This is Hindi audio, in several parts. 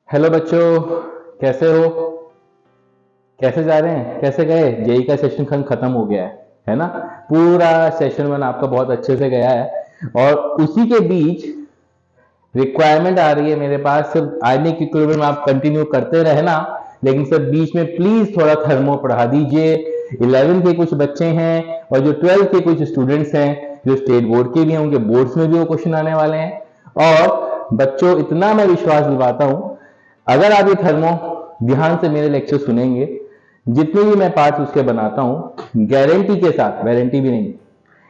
हेलो बच्चों, कैसे हो? कैसे जा रहे हैं? कैसे गए? जेई का सेशन खत्म हो गया है ना? पूरा सेशन 1 आपका बहुत अच्छे से गया है और उसी के बीच रिक्वायरमेंट आ रही है मेरे पास। सिर्फ आने की इक्विलिब्रियम आप कंटिन्यू करते रहे ना, लेकिन सर बीच में प्लीज थोड़ा थर्मो पढ़ा दीजिए। 11 के कुछ बच्चे हैं और जो 12 के कुछ स्टूडेंट्स हैं जो स्टेट बोर्ड के भी हैं, उनके बोर्ड्स में भी वो क्वेश्चन आने वाले हैं। और बच्चों, इतना मैं विश्वास दिलाता हूं, अगर आप ये थर्मो ध्यान से मेरे लेक्चर सुनेंगे, जितने भी मैं पार्ट्स उसके बनाता हूं, गारंटी के साथ, वारंटी भी नहीं,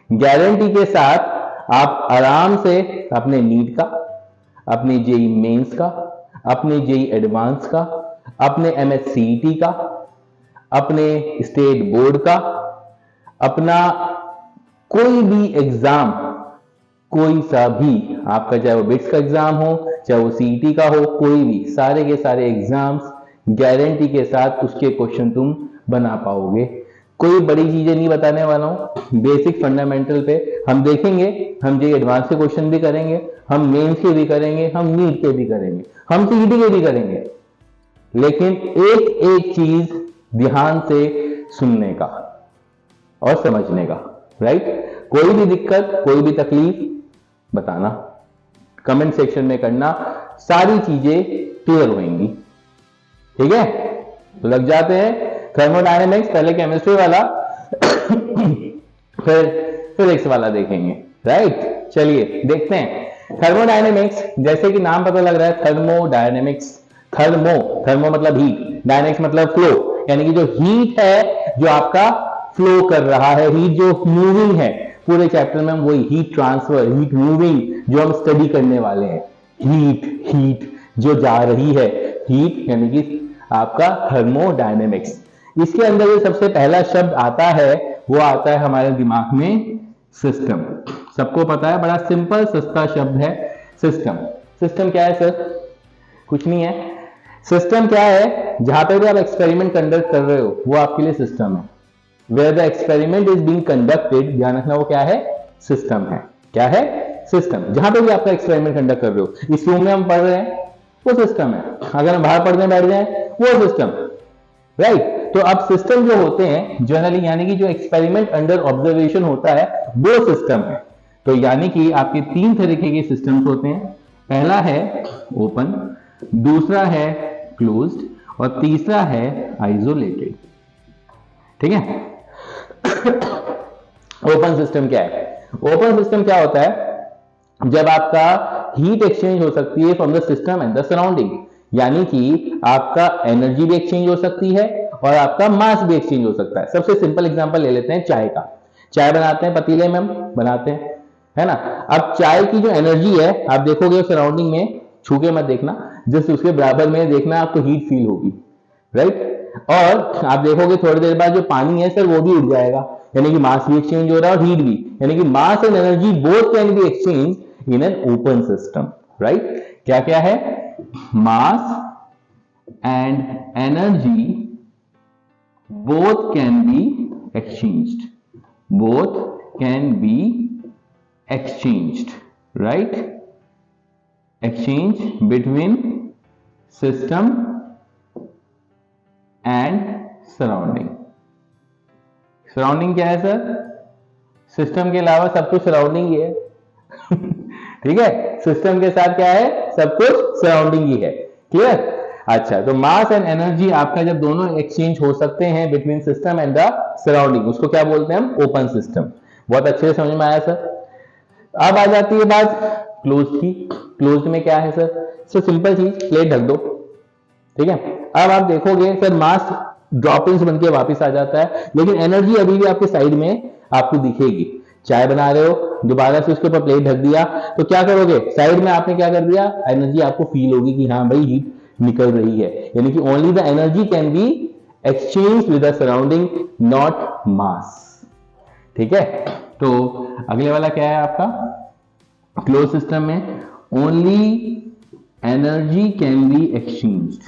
गारंटी के साथ आप आराम से अपने नीट का, अपने जेई मेंस का, अपने जेई एडवांस का, अपने एमएससीईटी का, अपने स्टेट बोर्ड का, अपना कोई भी एग्जाम, कोई सा भी आपका, चाहे वो बिट्स का एग्जाम हो, चाहे वो सीईटी का हो, कोई भी, सारे के सारे एग्जाम्स गारंटी के साथ उसके क्वेश्चन तुम बना पाओगे। कोई बड़ी चीजें नहीं बताने वाला हूं, बेसिक फंडामेंटल पे हम देखेंगे। हम जे एडवांस के क्वेश्चन भी करेंगे, हम मेंस के भी करेंगे, हम नीट के भी करेंगे, हम सीईटी के भी करेंगे, लेकिन एक एक चीज ध्यान से सुनने का और समझने का। राइट? कोई भी दिक्कत, कोई भी तकलीफ बताना, कमेंट सेक्शन में करना, सारी चीजें क्लियर होंगी। ठीक है? तो लग जाते हैं। थर्मोडायनेमिक्स पहले केमिस्ट्री वाला फिर फिजिक्स वाला देखेंगे। राइट? चलिए देखते हैं। थर्मोडायनेमिक्स, जैसे कि नाम पता लग रहा है, थर्मोडायनेमिक्स, थर्मो मतलब हीट, डायनेमिक्स मतलब फ्लो, यानी कि जो हीट है जो आपका फ्लो कर रहा है, हीट जो मूविंग है। पूरे चैप्टर में हम वही हीट ट्रांसफर, हीट मूविंग जो हम स्टडी करने वाले हैं। हीट जो जा रही है, हीट यानी कि आपका थर्मोडायनेमिक्स। इसके अंदर जो सबसे पहला शब्द आता है वो आता है हमारे दिमाग में सिस्टम। सबको पता है, बड़ा सिंपल सस्ता शब्द है सिस्टम। सिस्टम क्या है सर? कुछ नहीं है। सिस्टम क्या है? जहां पे भी आप एक्सपेरिमेंट कंडक्ट कर रहे हो वो आपके लिए सिस्टम है। Where the experiment is being conducted, ध्यान रखना, वो क्या है? सिस्टम है। क्या है? सिस्टम। जहां पे भी आपका एक्सपेरिमेंट कंडक्ट कर रहे हो, इस रूम में हम पढ़ रहे हैं, वो सिस्टम है। अगर हम बाहर पढ़ने बैठ जाए, वो सिस्टम। राइट? तो अब सिस्टम जो होते हैं जनरली, यानी कि जो एक्सपेरिमेंट अंडर ऑब्जर्वेशन होता है, वो सिस्टम है। तो यानी कि आपके 3 तरीके के सिस्टम्स होते हैं। पहला है ओपन, दूसरा है क्लोज्ड और तीसरा है आइसोलेटेड। ठीक है? ओपन सिस्टम क्या है? ओपन सिस्टम क्या होता है? जब आपका हीट एक्सचेंज हो सकती है from the system and the surrounding, यानी कि आपका एनर्जी भी एक्सचेंज हो सकती है और आपका मास भी एक्सचेंज हो सकता है। सबसे सिंपल एग्जांपल ले लेते हैं चाय का। चाय बनाते हैं, पतीले में हम बनाते हैं, है ना? अब चाय की जो एनर्जी है, आप देखोगे सराउंडिंग में, छू के मत देखना, जस्ट उसके बराबर में देखना, आपको हीट फील होगी। राइट? और आप देखोगे थोड़ी देर बाद जो पानी है सर, वो भी उड़ जाएगा, यानी कि मास भी एक्सचेंज हो रहा है और हीट भी, यानी कि mass and energy both can be exchange in an open system. Right? क्या क्या है? Mass and energy both can be exchanged, both can be exchanged, right? Exchange between system and surrounding. Surrounding क्या है सर? सिस्टम के अलावा सब कुछ सराउंडिंग ही है। ठीक है? सिस्टम के साथ क्या है? सब कुछ सराउंडिंग ही है। क्लियर? अच्छा, तो मास एंड एनर्जी आपका जब दोनों एक्सचेंज हो सकते हैं between system and the surrounding, उसको क्या बोलते हैं हम? Open system. बहुत अच्छे से समझ में आया सर? अब आ जाती है बात क्लोज की। क्लोज में क्या है सर? सर सिंपल चीज, प्लेट ढक दो। ठीक है? अब आप देखोगे सर, मास ड्रॉपिंग्स बन के वापस आ जाता है, लेकिन एनर्जी अभी भी आपके साइड में आपको दिखेगी। चाय बना रहे हो, दोबारा से उसके ऊपर प्लेट ढक दिया, तो क्या करोगे? साइड में आपने क्या कर दिया? एनर्जी आपको फील होगी कि हाँ भाई हीट निकल रही है, यानी कि only the energy can be exchange with the surrounding, not मास। ठीक है? तो अगले वाला क्या है आपका? क्लोज सिस्टम में only energy can be exchanged,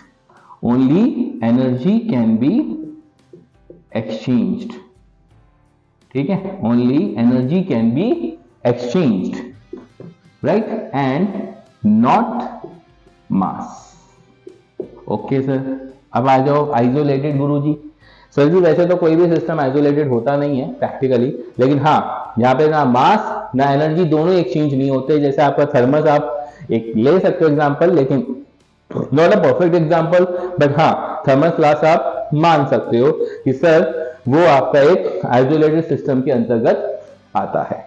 only energy can be exchanged. ठीक है? Only energy can be exchanged, right? And not mass. Okay sir, अब आ जाओ आइसोलेटेड गुरुजी। सर जी वैसे तो कोई भी सिस्टम आइसोलेटेड होता नहीं है प्रैक्टिकली, लेकिन हाँ यहाँ पे ना मास ना एनर्जी दोनों एक्सचेंज नहीं होते। जैसे आपका थर्मस आप एक ले सकते हो एग्जांपल, लेकिन not a perfect example, but हाँ थर्मस ग्लास आप मान सकते हो कि सर वो आपका एक आइसोलेटेड सिस्टम के अंतर्गत आता है,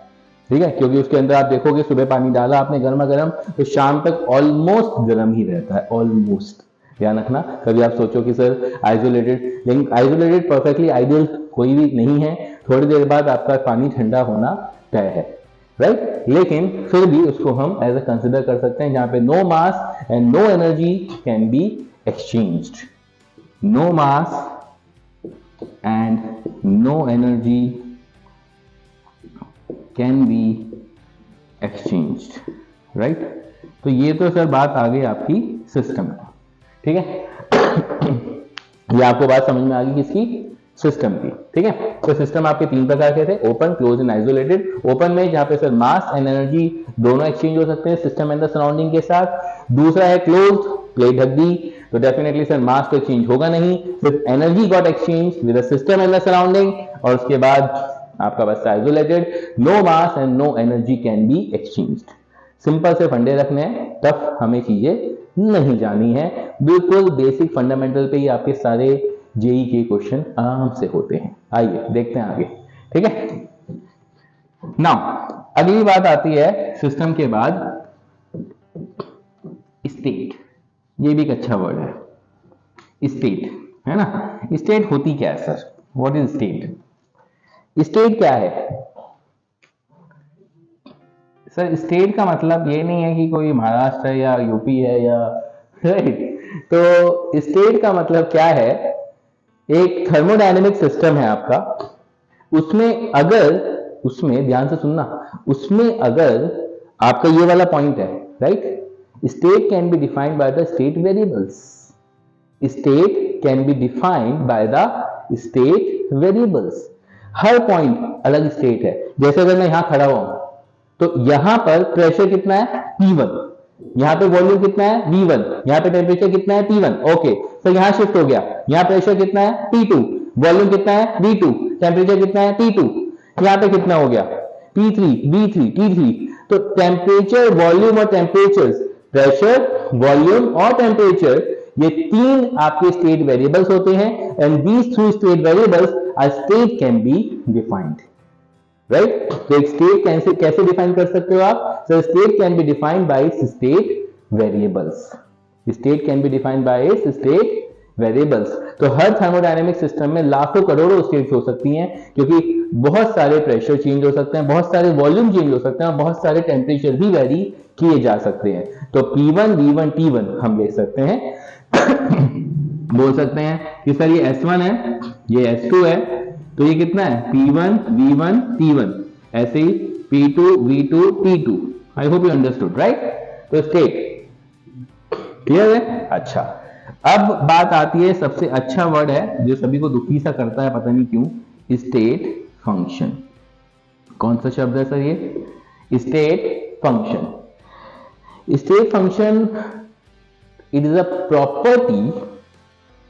ठीक है, क्योंकि उसके अंदर आप देखोगे सुबह पानी डाला आपने गर्मा गर्म तो शाम तक ऑलमोस्ट गर्म ही रहता है, ऑलमोस्ट। ध्यान रखना, कभी आप सोचो कि सर आइसोलेटेड, लेकिन आइसोलेटेड परफेक्टली आइडियल कोई भी नहीं है, थोड़ी देर बाद आपका पानी ठंडा होना तय है, राइट। लेकिन फिर भी उसको हम एज अ कंसिडर कर सकते हैं जहां पे no mass and no energy can be exchanged, no mass and no energy can be exchanged, right. तो ये तो सर बात आ गई आपकी सिस्टम की, ठीक है। ये आपको बात समझ में आ गई किसकी, सिस्टम की, ठीक है। तो सिस्टम आपके तीन प्रकार के थे, open, close and isolated. Open में जहां पे सर मास एंड एनर्जी दोनों एक्सचेंज हो सकते हैं सिस्टम एंड द सराउंडिंग के साथ। दूसरा है क्लोज, प्लेट ढक दी, तो डेफिनेटली सर मास तो एक्सचेंज होगा नहीं, सिर्फ energy got exchange with the system and the surrounding, और उसके बाद आपका बस isolated, no mass and no energy can be exchanged. Simple से फंडे रखने हैं, टफ हमें चीजें नहीं जानी है, बिल्कुल बेसिक फंडामेंटल पे ही आपके सारे जेई के क्वेश्चन आराम से होते हैं। आइए देखते हैं आगे, ठीक है। नाउ अगली बात आती है सिस्टम के बाद स्टेट, ये भी एक अच्छा वर्ड है स्टेट, है ना। स्टेट होती क्या है sir, what is state? State क्या है सर? स्टेट का मतलब ये नहीं है कि कोई महाराष्ट्र है या यूपी है या, राइट। तो स्टेट का मतलब क्या है, एक थर्मोडायनेमिक सिस्टम है आपका, उसमें अगर, उसमें ध्यान से सुनना, उसमें अगर आपका ये वाला पॉइंट है, right, state can be defined by the state variables, state can be defined by the state variables. Her point अलग स्टेट है। जैसे अगर मैं यहां खड़ा हुआ हूं तो यहां पर प्रेशर कितना है P1, यहां पे वॉल्यूम कितना है V1, यहां पे टेम्परेचर कितना है T1, ओके। तो यहां शिफ्ट हो गया, यहां प्रेशर कितना है P2, वॉल्यूम कितना है V2, टेम्परेचर कितना है T2, यहां पे कितना हो गया P3, V3, T3। तो टेम्परेचर, वॉल्यूम और टेम्परेचर, प्रेशर, वॉल्यूम और टेम्परेचर, ये तीन आपके स्टेट वेरिएबल्स होते हैं, and these three state variables are state can be defined, right. तो एक स्टेट कैसे कैसे डिफाइन कर सकते हो आप? So state can be defined by its state variables, state can be defined by its state variables. तो हर थर्मोडायनेमिक सिस्टम में लाखों करोड़ों स्टेट्स हो सकती हैं, क्योंकि बहुत सारे प्रेशर चेंज हो सकते हैं, बहुत सारे वॉल्यूम चेंज हो सकते हैं, और बहुत सारे टेम्परेचर भी वेरी किए जा सकते हैं। तो P1, V1, T1 हम ले सकते हैं बोल सकते हैं कि सर ये S1 है, ये S2 है, तो ये कितना है P1, V1, T1, ऐसे ही P2, V2, T2। I hope you understood, right. तो स्टेट क्लियर है। अच्छा, अब बात आती है, सबसे अच्छा वर्ड है जो सभी को दुखी सा करता है, पता नहीं क्यों, स्टेट फंक्शन। कौन सा शब्द है सर ये? State function. State function, it is a property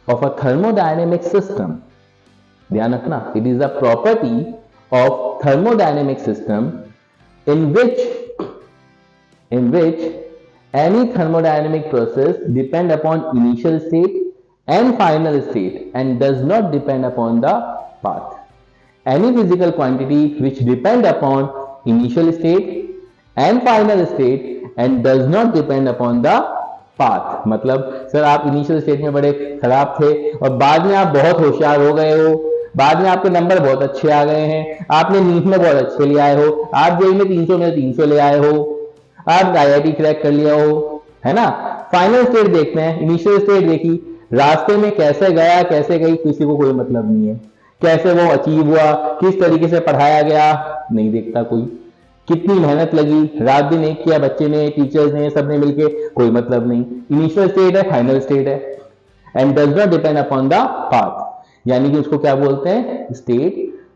of a thermodynamic system. ध्यान रखना, it is a property of thermodynamic system in which any thermodynamic process depend upon initial state and final state and does not depend upon the path. Any physical quantity which depend upon initial state and final state and does not depend upon the path. मतलब सर आप इनिशियल स्टेट में बड़े खराब थे और बाद में आप बहुत होशियार हो गए हो, बाद में आपके नंबर बहुत अच्छे आ गए हैं, आपने नीट में बहुत अच्छे ले आए हो, आप जेई में 300 में 300 ले आए हो, आप आईआईटी क्रैक कर लिया हो, है ना। फाइनल स्टेट देखते हैं, इनिशियल स्टेट देखी, रास्ते में कैसे गया कैसे गई किसी को कोई मतलब नहीं है, कैसे वो अचीव हुआ, किस तरीके से पढ़ाया गया नहीं देखता कोई, कितनी मेहनत लगी, रात दिन एक किया बच्चे ने, टीचर्स ने, सबने मिलके, कोई मतलब नहीं। इनिशियल स्टेट है, फाइनल स्टेट है, and does not depend upon the path, यानी कि उसको क्या बोलते हैं? State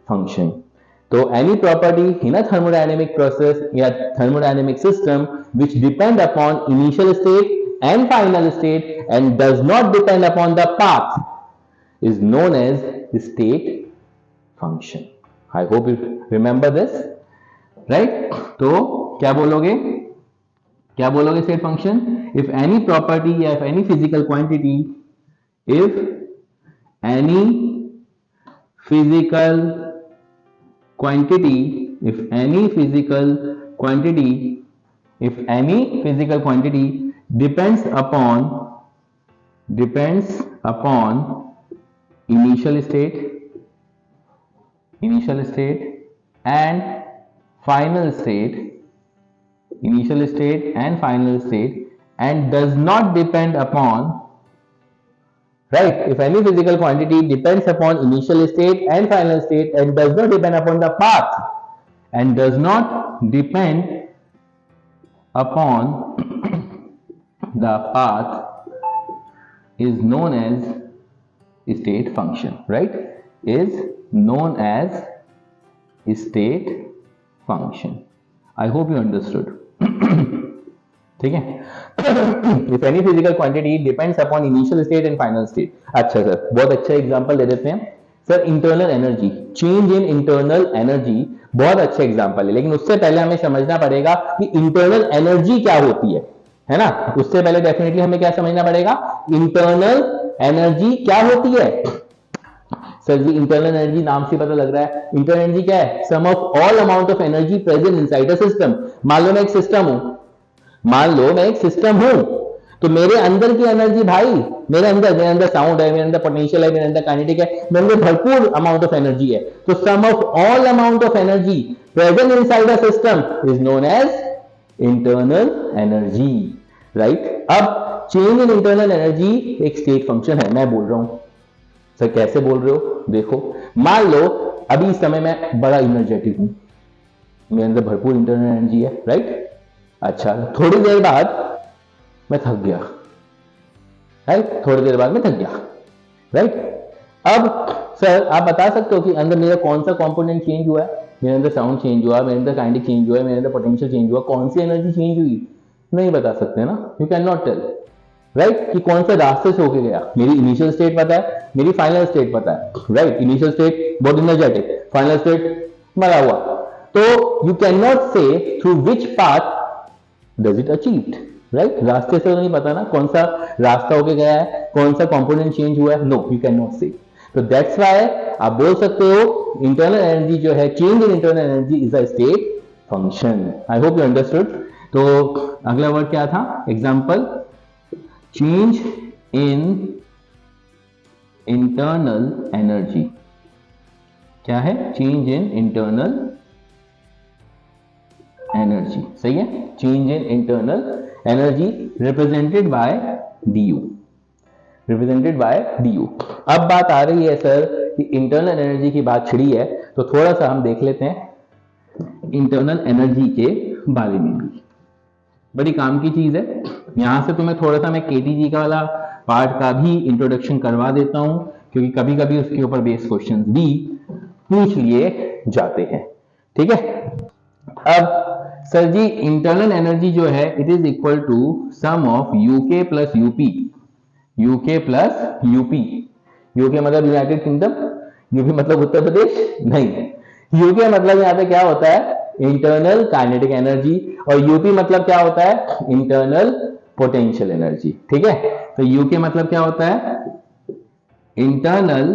function. तो any property in a thermodynamic process या thermodynamic system which depend upon initial state and final state and does not depend upon the path is known as state function. I hope you remember this, right? तो क्या बोलोगे state function? If any property या if any physical quantity, if any physical quantity depends upon initial state and final state and does not depend upon, right? If any physical quantity depends upon initial state and final state and does not depend upon the path and does not depend upon the path is known as state function, right? Is known as state function. I hope you understood. ठीक है? If any physical quantity depends upon initial state and final state. अच्छा सर, बहुत अच्छा एग्जांपल दे देते हैं sir. Internal energy, change in internal energy बहुत अच्छा एग्जांपल है, लेकिन उससे पहले हमें समझना पड़ेगा कि इंटरनल एनर्जी क्या होती है ना? उससे पहले डेफिनेटली हमें क्या समझना पड़ेगा, इंटरनल एनर्जी क्या होती है. सर जी इंटरनल एनर्जी नाम से पता लग रहा है. इंटरनल एनर्जी क्या है? Sum of all amount of energy present inside a system. मान लो मैं एक सिस्टम हूं, तो मेरे अंदर की एनर्जी, भाई मेरे अंदर साउंड है, मेरे अंदर पोटेंशियल है, मेरे अंदर काइनेटिक है, मेरे अंदर भरपूर अमाउंट ऑफ एनर्जी है. तो sum of all amount of energy present inside a system is known as internal energy, right? अब चेंज इन इंटरनल एनर्जी एक स्टेट फंक्शन है. मैं बोल रहा हूं सर, कैसे बोल रहे हो? देखो, मान लो अभी इस समय मैं बड़ा इनर्जेटिक हूं, मेरे अंदर भरपूर इंटरनल एनर्जी है, राइट? अच्छा, थोड़ी देर बाद मैं थक गया, राइट? अब सर आप बता सकते हो कि अंदर मेरा कौन सा कंपोनेंट चेंज हुआ है? मेरे अंदर साउंड चेंज हुआ, मेरे अंदर काइनेटिक चेंज हुआ, मेरे अंदर पोटेंशियल चेंज हुआ. कौन सी एनर्जी चेंज हुई? नहीं बता सकते ना, you can not tell, right? कि कौन से रास्ते से होके गया. मेरी इनिशियल स्टेट पता है, मेरी फाइनल स्टेट पता है, राइट? इनिशियल स्टेट बहुत एनर्जेटिक, फाइनल स्टेट मरा हुआ. तो यू कैन नॉट से through which path does it achieved, right? रास्ते से तो नहीं पता ना कौन सा रास्ता होके गया है, कौन सा कंपोनेंट चेंज हुआ है. नो, यू कैन नॉट से. तो दैट्स व्हाई आप बोल सकते हो इंटरनल एनर्जी जो है, change in internal energy is a state function. I hope you understood. तो अगला वर्ड क्या था? Example, change in internal energy. क्या है? Change in internal energy. सही है? Change in internal energy represented by du. अब बात आ रही है सर कि इंटरनल एनर्जी की बात छिड़ी है, तो थोड़ा सा हम देख लेते हैं इंटरनल एनर्जी के बारे में भी. बड़ी काम की चीज है. यहां से तुम्हें थोड़ा सा मैं केटीजी का वाला पार्ट का भी इंट्रोडक्शन करवा देता हूं, क्योंकि कभी कभी उसके ऊपर बेस क्वेश्चंस भी पूछ लिए जाते हैं. ठीक है? अब सर जी इंटरनल एनर्जी जो है it is equal to sum of UK plus UP. UK मतलब यूनाइटेड किंगडम, यूपी मतलब उत्तर प्रदेश नहीं. यूके मतलब यहां पे क्या होता है? Internal kinetic energy. और यूपी मतलब क्या होता है? Internal potential energy. ठीक है? तो यूके मतलब क्या होता है? Internal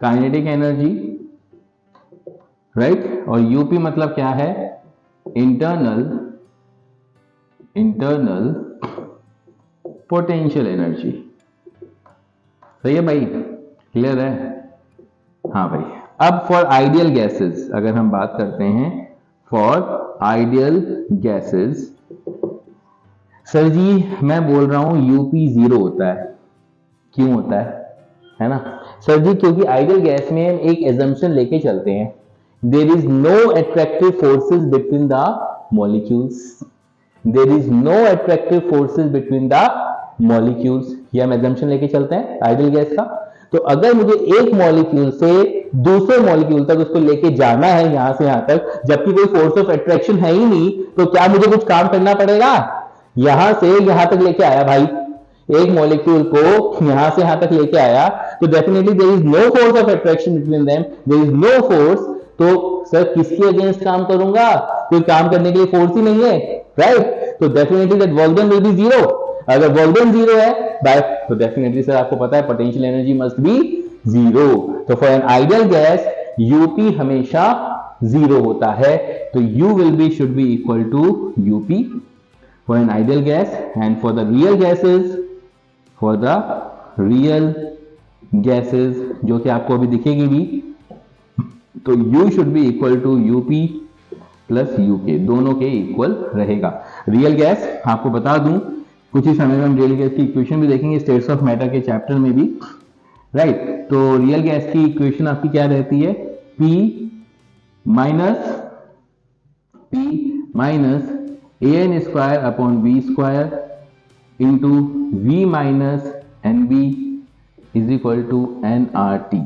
kinetic energy, right? और यूपी मतलब क्या है? Internal potential energy. सही है भाई? क्लियर है? हाँ भाई. अब फॉर आइडियल गैसेस अगर हम बात करते हैं, फॉर आइडियल गैसेस, सर जी मैं बोल रहा हूं यूपी 0 होता है. क्यों होता है ना सर जी? क्योंकि आइडियल गैस में हम एक एजम्पशन लेके चलते हैं, there is no attractive forces between the molecules. ये हम एजम्पशन लेके चलते हैं आइडियल गैस का. तो अगर मुझे एक मॉलिक्यूल से दूसरे मॉलिक्यूल तक उसको लेके जाना है, यहां से यहां तक, जबकि कोई फोर्स ऑफ अट्रैक्शन है ही नहीं, तो क्या मुझे कुछ काम करना पड़ेगा? यहां से यहां तक लेके आया भाई, एक मॉलिक्यूल को यहां से यहां तक लेके आया, तो definitely there is no force of attraction between them, there is no force. तो सर किसके अगेंस्ट काम करूंगा, कोई काम करने के लिए फोर्स ही नहीं है, राइट? तो definitely that work done will be zero. अगर वर्क डन जीरो है बाय, तो डेफिनेटली सर आपको पता है potential energy must be zero. तो for an ideal gas UP हमेशा जीरो होता है, तो you will be should be equal to UP for an ideal gas, and for the real gases, for the real gases जो कि आपको अभी दिखेगी भी, तो U should be equal to UP plus UK, दोनों के इक्वल रहेगा। रियल गैस आपको बता दूं, कुछ ही समय में हम रियल गैस की इक्वेशन भी देखेंगे स्टेट्स ऑफ मैटर के चैप्टर में भी, राइट? तो रियल गैस की इक्वेशन आपकी क्या रहती है, P minus an square upon b square into V minus n b is equal to n R T.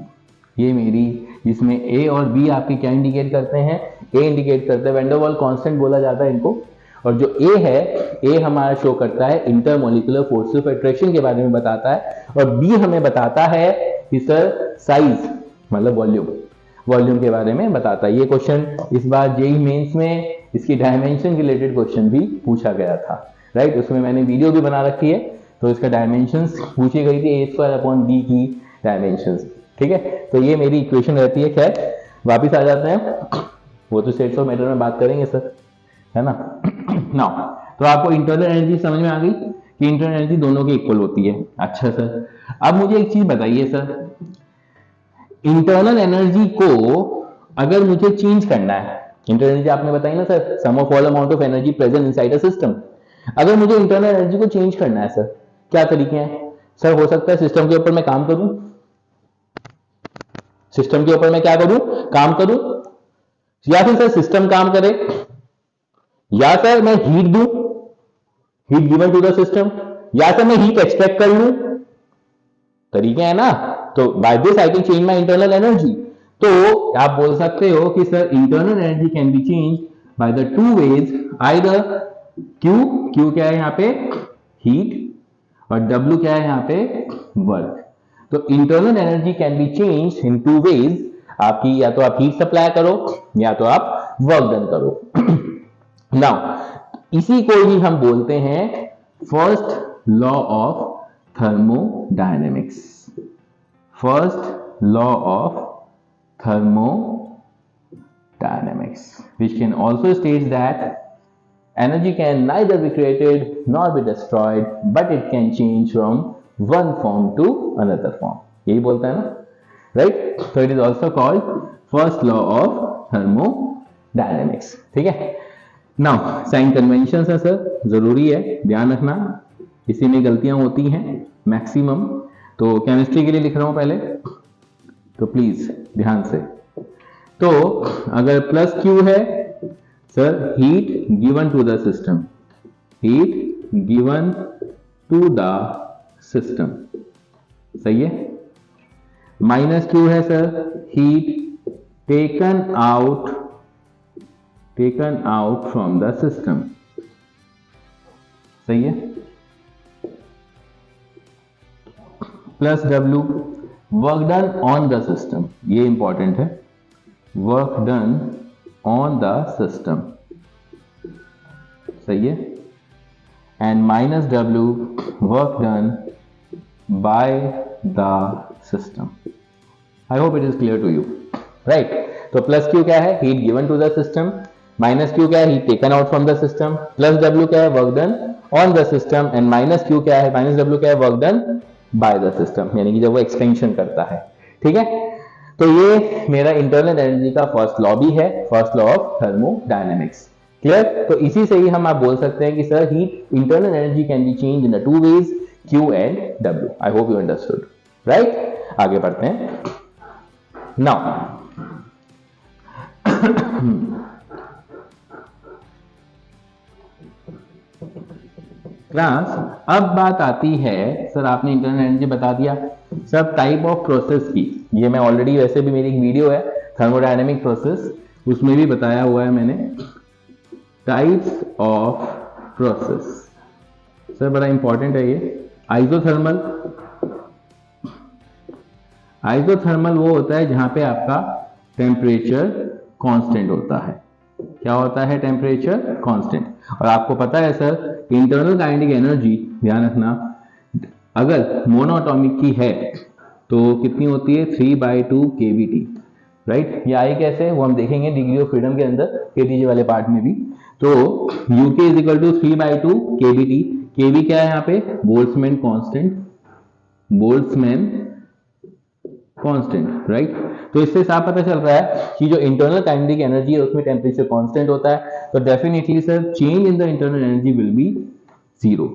ये मेरी, जिसमें a और b आपके क्या इंडिकेट करते हैं, a इंडिकेट करते हैं वैन डर वाल्स कांस्टेंट बोला जाता है इनको, और जो a है, a हमारा शो करता है इंटरमोलिकुलर फोर्स ऑफ अट्रैक्शन के बारे में बताता है, और b हमें बताता है कि सर साइज मतलब वॉल्यूम के बारे में बताता है। ये क्वेश्चन इस बार जेईई मेंस में इसकी डायमेंशन रिलेटेड क्वेश्चन भी पूछा गया था, राइट? उसमें मैंने वीडियो भी बना रखी है, तो इसका डायमेंशंस पूछी गई थी, ए स्क्वायर अपॉन बी की डायमेंशंस, ठीक है? तो ये मेरी इक्वेशन रहती है। खैर वापिस आ जाते हैं, वो तो स्टेट्स ऑफ मैटर में बात करेंगे सर, है ना? नाउ तो आपको इंटरनल एनर्जी समझ में आ गई कि इंटरनल एनर्जी दोनों की इक्वल होती है। अच्छा सर, अब मुझे एक चीज बताइए सर, इंटरनल एनर्जी को अगर मुझे चेंज करना है, इंटरनल एनर्जी आपने बताई ना sir, sum of all amount of energy present inside a system, अगर मुझे इंटरनल एनर्जी को चेंज करना है सर, क्या तरीके हैं सर? हो सकता है सिस्टम के ऊपर मैं काम करूं, सिस्टम के ऊपर मैं क्या करूं, काम करूं, या फिर सर सिस्टम काम करे, या सर मैं हीट दूं, heat given to the system, या सर मैं हीट एक्सट्रैक्ट कर लूं, तरीके हैं ना? तो by this I can change my internal energy. तो आप बोल सकते हो कि sir internal energy can be change by the two ways, either Q क्या है यहाँ पे, हीट, और डब्ल्यू क्या है यहाँ पे, वर्क। तो internal energy can be change in two ways, आपकी या तो आप हीट सप्लाई करो या तो आप वर्क डन करो। नाउ इसी को ही हम बोलते हैं first law of thermodynamics, first law of thermodynamics, which can also state that energy can neither be created nor be destroyed, but it can change from one form to another form. यही बोलता है ना, right? So it is also called first law of thermodynamics, ठीक है? Now साइन कन्वेंशन है सर, जरूरी है ध्यान रखना, इसी में गलतियां होती हैं मैक्सिमम। तो केमिस्ट्री के लिए लिख रहा हूं पहले, तो प्लीज ध्यान से। तो अगर प्लस क्यू है sir, heat given to the system, heat given to the system, सही है? माइनस क्यू है sir, heat taken out from the system, सही है? Plus W, work done on the system, ये इंपॉर्टेंट है, work done on the system, सही है? And minus W, work done by the system. I hope it is clear to you, right? तो प्लस क्यू क्या है, heat given to the system, minus Q क्या है, heat taken out from the system, plus W क्या है, work done on the system, and minus Q क्या है, माइनस डब्ल्यू क्या है, work done by the system, यानी कि जब वो एक्सपेंशन करता है, ठीक है? तो ये मेरा इंटरनल एनर्जी का फर्स्ट लॉ भी है, first law of thermodynamics, clear? तो इसी से ही हम आप बोल सकते हैं कि sir heat internal energy can be change in the two ways, Q and W. I hope you understood, right? आगे बढ़ते हैं। नाउ क्लास, अब बात आती है सर, आपने इंटरनल एनर्जी बता दिया, सब टाइप ऑफ प्रोसेस की, ये मैं ऑलरेडी, वैसे भी मेरी एक वीडियो है थर्मोडायनेमिक प्रोसेस, उसमें भी बताया हुआ है मैंने, टाइप्स ऑफ प्रोसेस, सर बड़ा इंपॉर्टेंट है ये। आइसोथर्मल, आइसोथर्मल वो होता है जहां पे आपका टेम्परेचर कांस्टेंट होता है। क्या होता है? Temperature constant. और आपको पता है सर इंटरनल काइनेटिक एनर्जी, ध्यान रखना, अगर मोनोएटॉमिक की है तो कितनी होती है? 3/2 kBT, राइट। ये आई कैसे, वो हम देखेंगे डिग्री ऑफ फ्रीडम के अंदर केटीजे वाले पार्ट में भी। तो UK is equal to 3/2 kBT। KB क्या है यहाँ पे? Boltzmann constant, Boltzmann constant, right. तो इससे साफ पता चल रहा है कि जो इंटरनल काइनेटिक एनर्जी है उसमें टेम्परेचर कांस्टेंट होता है, तो definitely sir change in the internal energy will be 0।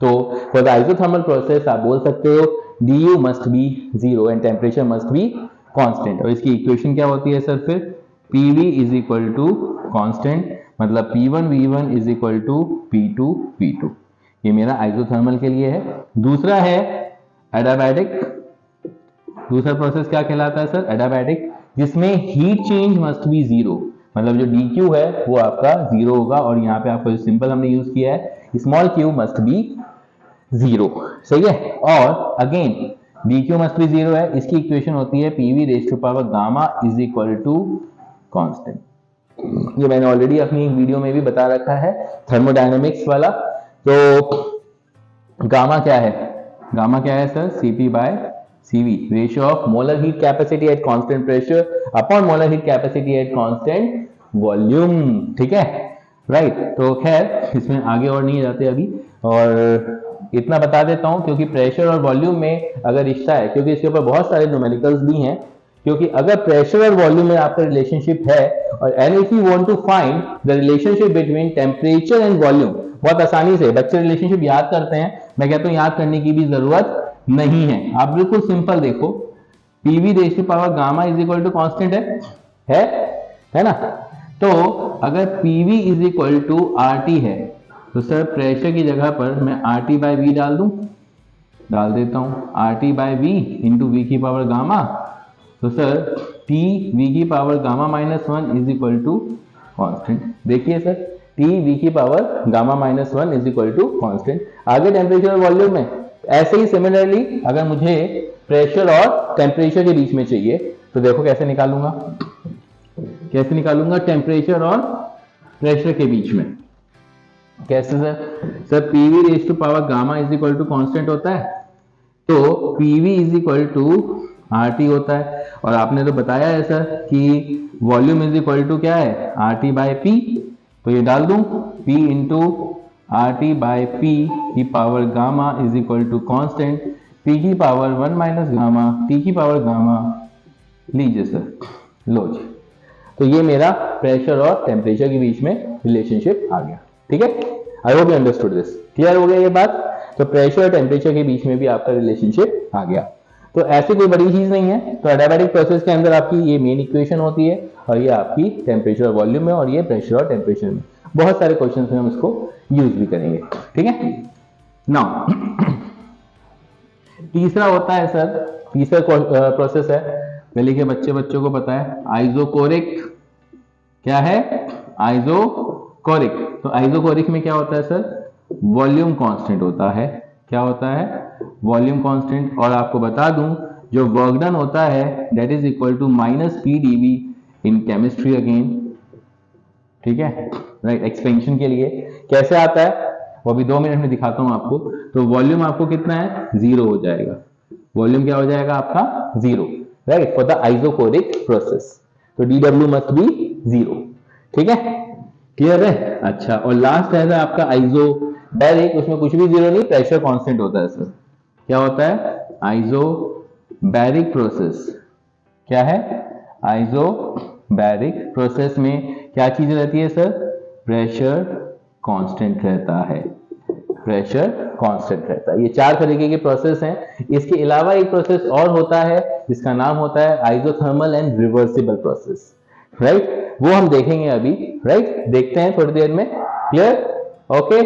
तो फॉर द आइसोथर्मल प्रोसेस आप बोल सकते हो du must be 0 and temperature must be constant. और इसकी इक्वेशन क्या होती है सर? फिर PV is equal to constant, मतलब P1 V1 is equal to P2 V2। ये मेरा आइसोथर्मल के लिए है। दूसरा है एडियाबैटिक। दूसरा प्रोसेस क्या कहलाता है सर? एडियाबैटिक, जिसमें हीट चेंज मस्ट बी 0, मतलब जो dq है वो आपका 0 होगा। और यहाँ पे आपको जो सिंपल हमने यूज किया है स्मॉल q मस्ट बी 0, सही है। और अगेन dq मस्ट बी 0 है, इसकी इक्वेशन होती है PV raise to power gamma is equal to constant. ये मैंने ऑलरेडी अपनी एक वीडियो में भी बता रखा है थर्मोडायनेमिक्स वाला। तो गामा क्या है? गामा क्या है sir? Cp/Cv, ratio of molar heat capacity at constant pressure upon molar heat capacity at constant volume, ठीक है, राइट। तो खैर इसमें आगे और नहीं जाते अभी, और इतना बता देता हूं क्योंकि प्रेशर और वॉल्यूम में अगर रिश्ता है, क्योंकि इसके ऊपर बहुत सारे न्यूमेरिकल्स भी हैं, क्योंकि अगर प्रेशर और वॉल्यूम में आपका रिलेशनशिप है और and if you want to find the relationship between temperature and volume, बहुत आसानी से बच्चे रिलेशनशिप याद करते हैं। मैं कहता हूं याद करने की भी जरूरत नहीं है, आप बिल्कुल सिंपल देखो, PV raise to power gamma is equal to constant है ना। तो अगर PV is equal to RT है तो सर प्रेशर की जगह पर मैं RT/V डाल देता हूं, RT/V इंटू V की पावर गामा। तो सर T V की power gamma -1 is equal to constant. देखिए सर T V की power gamma -1 is equal to constant. आगे टेम्परेचर और वॉल्यूम में ऐसे ही सिमिलरली अगर मुझे प्रेशर और टेम्परेचर के बीच में चाहिए तो देखो कैसे निकालूंगा, टेम्परेचर और प्रेशर के बीच में कैसे sir PV raise to power gamma is equal to constant होता है, तो PV is equal to RT होता है। और आपने तो बताया है सर कि वॉल्यूम इज इक्वल टू क्या है? RT/P, तो ये डाल दूं P इंटू RT/P की power gamma is equal to constant, P की पावर 1 माइनस गामा, T की पावर गामा, लीजिए सर, लो जी। तो ये मेरा प्रेशर और टेम्परेचर के बीच में रिलेशनशिप आ गया, ठीक है। आई hope you understood this, clear हो गया ये बात। तो प्रेशर और टेम्परेचर के बीच में भी आपका रिलेशनशिप आ गया, तो ऐसी कोई बड़ी चीज नहीं है। तो एडियाबैटिक प्रोसेस के अंदर आपकी ये मेन इक्वेशन होती है और ये आपकी टेम्परेचर और वॉल्यूम में, और ये प्रेशर और टेम्परेचर में। बहुत सारे क्वेश्चंस में हम इसको यूज भी करेंगे, ठीक है। नाउ तीसरा होता है सर, तीसरा प्रोसेस है, पहले के बच्चों को पता है, आइसोकोरिक। क्या है? आइसोकोरिक। तो आइसोकोरिक में क्या होता है सर? वॉल्यूम कांस्टेंट होता है। क्या होता है? Volume constant. और आपको बता दूं जो वर्क डन होता है that is equal to -PdV in chemistry again, ठीक है, राइट। एक्सपेंशन के लिए कैसे आता है वो अभी 2 मिनट में दिखाता हूं आपको। तो वॉल्यूम आपको कितना है? 0 हो जाएगा। वॉल्यूम क्या हो जाएगा आपका? 0, right, for the isochoric process. तो dW मस्ट बी 0, ठीक है, क्लियर है। अच्छा, और लास्ट है आपका आइसोबैरिक, उसमें कुछ भी 0 नहीं, प्रेशर कांस्टेंट होता है सर। क्या होता है? Isobaric process. क्या है? आइसोबैरिक प्रोसेस में क्या चीज रहती है सर? प्रेशर कांस्टेंट रहता है, प्रेशर कांस्टेंट रहता है। ये 4 तरीके के प्रोसेस हैं। इसके अलावा एक प्रोसेस और होता है जिसका नाम होता है isothermal and reversible process, right. वो हम देखेंगे अभी, राइट, देखते हैं थोड़ी देर में, क्लियर, ओके।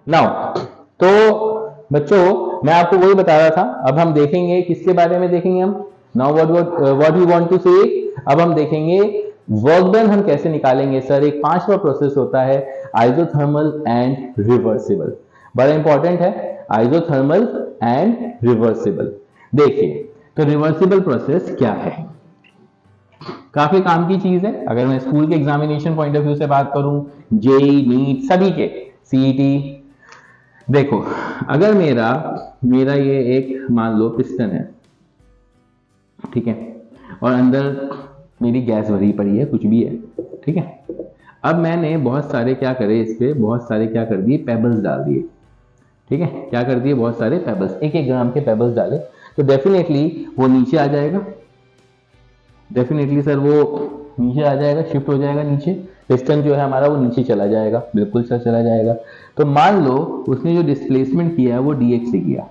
नाउ तो बच्चों मैं आपको वही बता रहा था, अब हम देखेंगे किसके बारे में देखेंगे हम, now what we want to say, अब हम देखेंगे वर्क डन हम कैसे निकालेंगे सर? एक 5वां प्रोसेस होता है आइसोथर्मल एंड रिवर्सिबल, बड़ा इंपॉर्टेंट है, आइसोथर्मल एंड रिवर्सिबल। देखिए तो रिवर्सिबल प्रोसेस क्या है, काफी काम की चीज है। अगर मैं स्कूल के एग्जामिनेशन पॉइंट ऑफ व्यू से बात करूं, जेई नीट सभी के, सीईटी, देखो अगर मेरा ये एक मान लो पिस्टन है, ठीक है, और अंदर मेरी गैस भरी पड़ी है, कुछ भी है, ठीक है। अब मैंने बहुत सारे क्या करे, इस पे बहुत सारे क्या कर दिए, पेबल्स डाल दिए, ठीक है, क्या कर दिए, बहुत सारे पेबल्स, 1-1 ग्राम के पेबल्स डाले, तो डेफिनेटली वो नीचे आ जाएगा, डेफिनेटली सर वो नीचे आ जाएगा, शिफ्ट हो जाएगा नीचे, पिस्टन जो है हमारा वो नीचे चला जाएगा, बिल्कुल सर चला जाएगा। तो मान लो उसने जो डिस्प्लेसमेंट किया है वो dx से किया,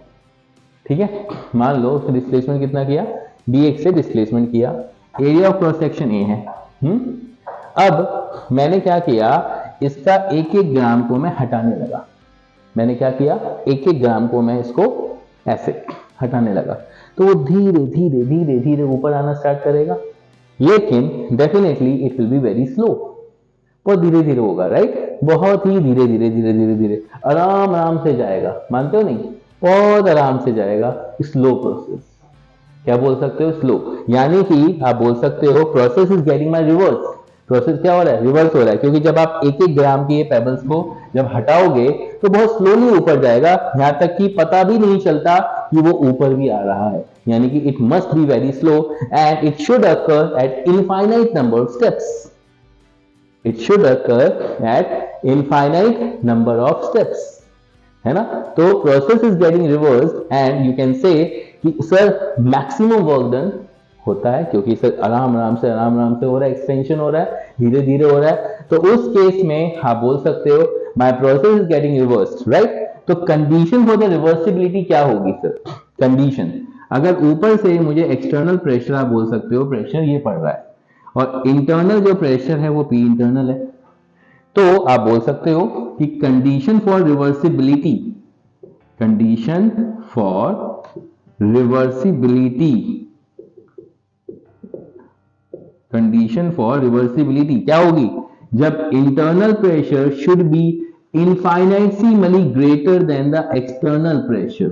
ठीक है, मान लो उसने डिस्प्लेसमेंट कितना किया, dx से डिस्प्लेसमेंट किया, area of cross section A है। अब मैंने क्या किया, इसका 1-1 ग्राम को मैं हटाने लगा, मैंने क्या किया, 1-1 ग्राम को मैं इसको ऐसे हटाने लगा, तो वो धीरे धीरे धीरे धीरे ऊपर आना स्टार्ट करेगा, लेकिन definitely it will be very slow, बहुत धीरे धीरे होगा, राइट, बहुत ही धीरे धीरे धीरे धीरे धीरे आराम आराम से जाएगा, मानते हो नहीं, बहुत आराम से जाएगा, स्लो प्रोसेस, क्या बोल सकते हो, स्लो, यानी कि आप बोल सकते हो process is getting my reverse, process क्या हो रहा है, रिवर्स हो रहा है, क्योंकि जब आप 1-1 ग्राम के पेबल्स को जब हटाओगे तो बहुत स्लोली ऊपर जाएगा, यहां तक कि पता भी नहीं चलता कि वो ऊपर भी आ रहा है, यानी कि it must be very slow and it should occur at infinite number of steps, it should occur at infinite number of steps, है ना। तो process is getting reverse and you can say कि सर मैक्सिमम वर्क डन होता है, क्योंकि सर आराम आराम से हो रहा है, एक्सपेंशन हो रहा है, धीरे धीरे हो रहा है, तो उस केस में आप बोल सकते हो my process is getting reversed, right. तो कंडीशन फॉर द रिवर्सिबिलिटी क्या होगी सर, कंडीशन, अगर ऊपर से मुझे एक्सटर्नल प्रेशर, आप बोल सकते हो प्रेशर ये पड़ रहा है, और इंटरनल जो प्रेशर है वो पी इंटरनल है, तो आप बोल सकते हो कि condition for reversibility, condition for reversibility, condition for reversibility क्या होगी, जब internal pressure should be infinitely greater than the external pressure,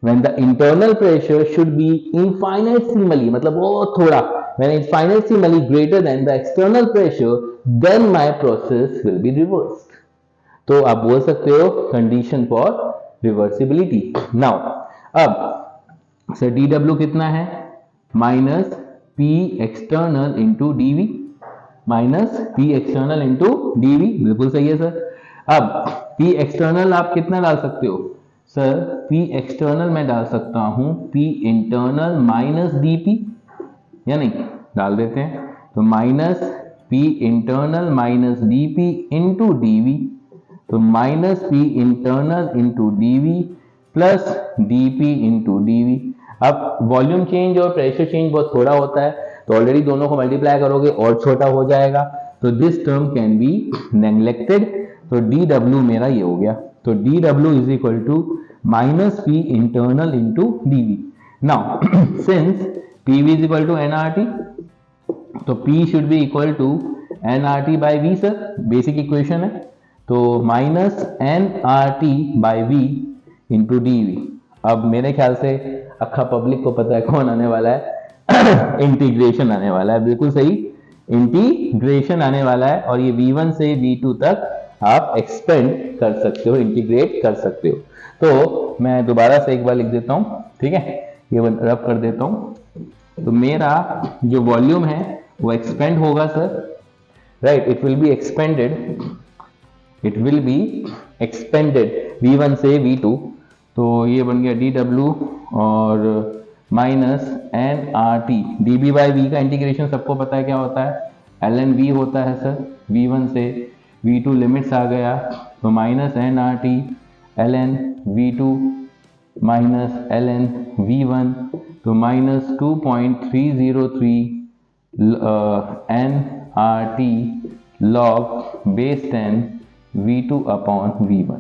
when the internal pressure should be infinitesimally, मतलब बहुत थोड़ा, when infinitesimally greater than the external pressure, then my process will be reversed. तो आप बोल सकते हो condition for reversibility. Now, अब सर dw कितना है, minus P external into dV, minus P external into dV, बिल्कुल सही है सर। अब P external आप कितना डाल सकते हो सर, P एक्सटर्नल में डाल सकता हूं P इंटरनल माइनस dP, या नहीं, डाल देते हैं, तो minus P internal minus dP into dV, तो minus P internal into dV plus dP into dV। अब वॉल्यूम चेंज और प्रेशर चेंज बहुत थोड़ा होता है, तो ऑलरेडी दोनों को मल्टीप्लाई करोगे और छोटा हो जाएगा, तो this term can be neglected, तो dW मेरा ये हो गया, तो dW is equal to minus P internal into dV। Now since PV is equal to nRT, तो P should be equal to nRT by V sir, basic equation है, तो minus nRT by V into dV। अब मेरे ख्याल से अक्खा पब्लिक को पता है कौन आने वाला है, इंटीग्रेशन आने वाला है, बिल्कुल सही, इंटीग्रेशन आने वाला है, और ये V1 से V2 तक आप एक्सपेंड कर सकते हो, इंटीग्रेट कर सकते हो। तो मैं दोबारा से एक बार लिख देता हूं, ठीक है, ये रब कर देता हूं, तो मेरा जो वॉल्यूम है वो एक्सपेंड होगा sir, right, it will be expanded, it will be expanded V1 से V2, तो ये बन गया dW और minus nRT, dB by V का इंटीग्रेशन सबको पता है क्या होता है, ln V होता है सर, V1 से V2 लिमिट्स आ गया, तो minus nRT ln V2 minus ln V1, तो minus 2.303 nRT log base 10 V2 upon V1।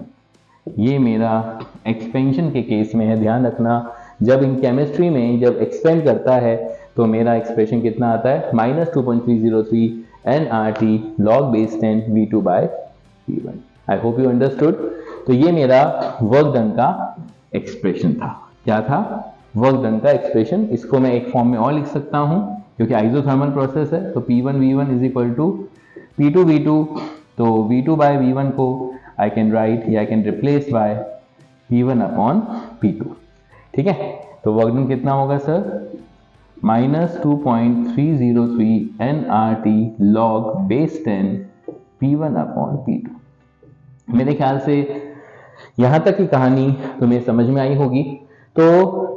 ये मेरा एक्सपेंशन के केस में है, ध्यान रखना, जब इन केमिस्ट्री में जब एक्सपेंड करता है तो मेरा एक्सप्रेशन कितना आता है, -2.303 nRT log base 10 V2 by V1। I hope you understood. तो ये मेरा वर्क डन का एक्सप्रेशन था। क्या था? वर्क डन का एक्सप्रेशन। इसको मैं एक फॉर्म में और लिख सकता हूं क्योंकि आइसोथर्मल प्रोसेस है। तो P1 V1 is equal to P2 V2, तो V2 by V1 को आई कैन राइट या I can replace by P1 upon P2। ठीक है, तो वर्क डन कितना होगा sir? -2.303 nRT log base 10 P1 upon P2। मेरे ख्याल से यहां तक की कहानी तुम्हें समझ में आई होगी। तो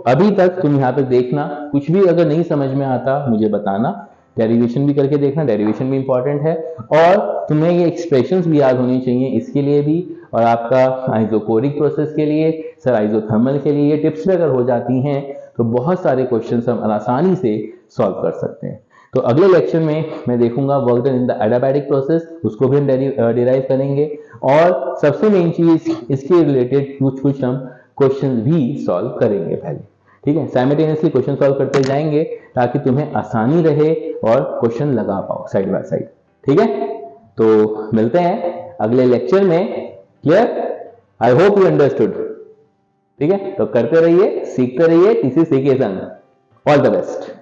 अभी तक तुम यहां तक देखना, कुछ भी अगर नहीं समझ में आता मुझे बताना, डेरिवेशन भी करके देखना, डेरिवेशन भी इंपॉर्टेंट है, और तुम्हें ये एक्सप्रेशंस भी याद होनी चाहिए इसके लिए भी, और आपका आइसोकोरिक प्रोसेस के लिए, सर आइसोथर्मल के लिए ये टिप्स भी अगर हो जाती हैं तो बहुत सारे क्वेश्चंस हम आसानी से सॉल्व कर सकते हैं। तो अगले लेक्चर में मैं देखूंगा work done in the adiabatic process, उसको भी हम डिराइव करेंगे, और सबसे मेन चीज इसके रिलेटेड कुछ हम क्वेश्चन भी सॉल्व करेंगे पहले। ठीक है, साइमल्टेनियसली क्वेश्चन सॉल्व करते जाएंगे ताकि तुम्हें आसानी रहे और क्वेश्चन लगा पाओ साइड बाय साइड। ठीक है, तो मिलते हैं अगले लेक्चर में। Clear? I hope you understood. ठीक है, तो करते रहिए, सीखते रहिए, किसी सीखे संग। All the best.